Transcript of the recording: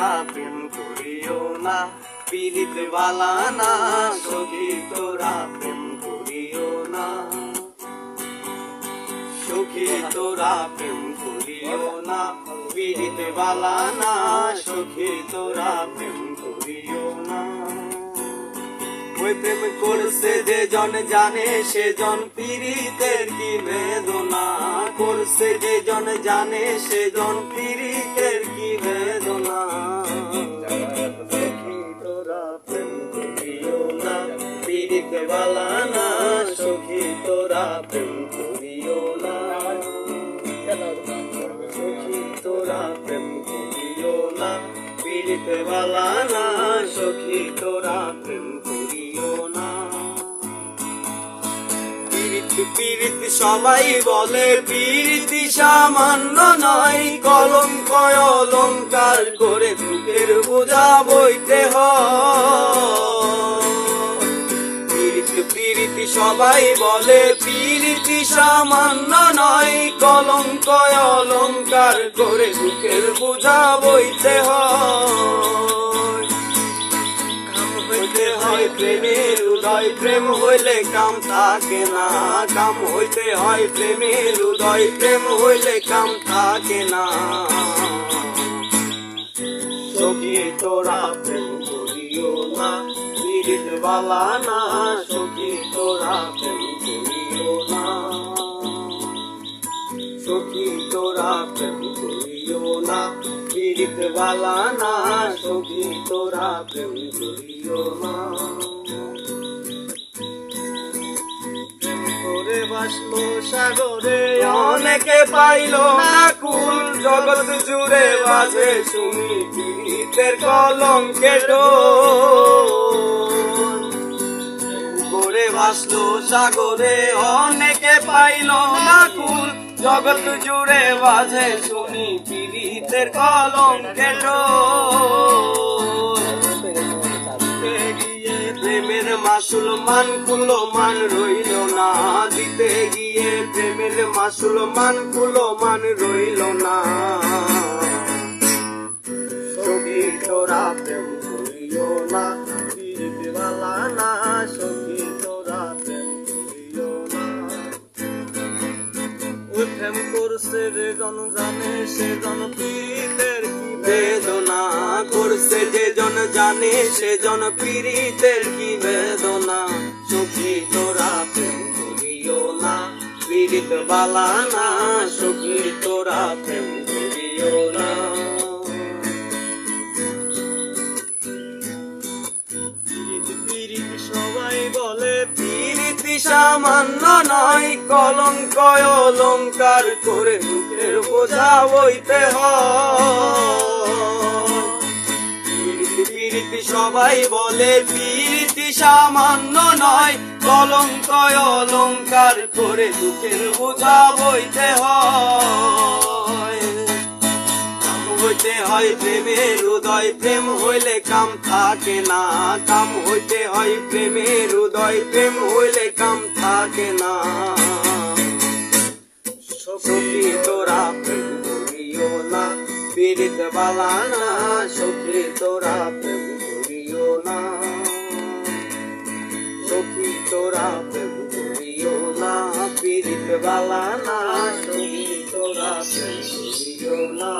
তোরা প্রেম করিও না, পীড়িত বালা না সখী তোরা প্রেম করিও না, সখী তোরা প্রেম করিও না, পীড়িত বালা না সখী তোরা প্রেম করিও না। ওই প্রেম করছে যে জন জানে সে জন পীড়িতের কি বেদনা, করছে যে জন জানে সে জন পীড়িতের কি বেদনা। সখী তোরা প্রেম করিও না, পীড়িত বালা না সখী তোরা প্রেম করিও না, সখী তোরা প্রেম করিও না, পীড়িত বালা না সখী তোরা প্রেম করিও না। পীড়িত সবাই বলে পীড়িতি সামান্য নয়, কলঙ্ক অলঙ্কার করে বুকের বোঝা বইতে হয়। পীড়িতি সবাই বলে পীড়িতি সামান্য নয়, কলঙ্ক অলঙ্কার করে বুকের বোঝা বইতে হয়। কাম হইতে হয় প্রেমের উদয়, প্রেম হইলে কাম থাকে না, কাম হইতে হয় প্রেমের উদয়, প্রেম হইলে কাম থাকে না। সখী তোরা প্রেম করিও না, পীড়িত বালা না সখী তোরা প্রেম করিও না, সখী তোরা প্রেম করিও না, পীড়িত বালা না সখী তোরা প্রেম করিও না। করে বাসলো সাগরে অনেকে পাইল না কুল, জগৎ জুড়ে বাজে শুনি পীড়িতের কলঙ্কের ঢোল। করে বাসলো সাগরে অনেকে পাইল না কুল, জগৎ জুড়ে বাজে শুনি পীড়িতের কলঙ্কের ঢোল। প্রেমের মাসুল মান কুলো মান রইল না, দিতে গিয়ে প্রেমের মাসুল মান কুলো মান রইল না। সখী তোরা প্রেম করিও না, পীড়িত বালা না সখী তোরা প্রেম করিও না। ওই প্রেম করছে যে জন জানে সে জন পীড়িতের কি বেদনা, করছে যে জন জানে সে জন পীড়িতের কি বেদনা। সখী তোরা প্রেম করিও না, পীড়িত বালা না সখী তোরা প্রেম করিও না। পীড়িত সবাই বলে পীড়িতি সামান্য নয়, কলঙ্ক অলঙ্কার করে বুকের বোঝা বইতে হয়। পীড়িতি সবাই বলে পীড়িতি সামান্য নয়, কলঙ্ক অলঙ্কার করে বুকের বোঝা বইতে হয়। হইতে হয় প্রেমের উদয়, প্রেম হইলে কাম থাকে না, কাম হইতে হয় প্রেমের উদয়, প্রেম হইলে কাম থাকে না। সখী তোরা প্রেম করিও না, পীড়িত বালা না সখী তোরা প্রেম করিও না, সখী তোরা প্রেম করিও না, পীড়িত বালা না সখী তোরা প্রেম করিও না।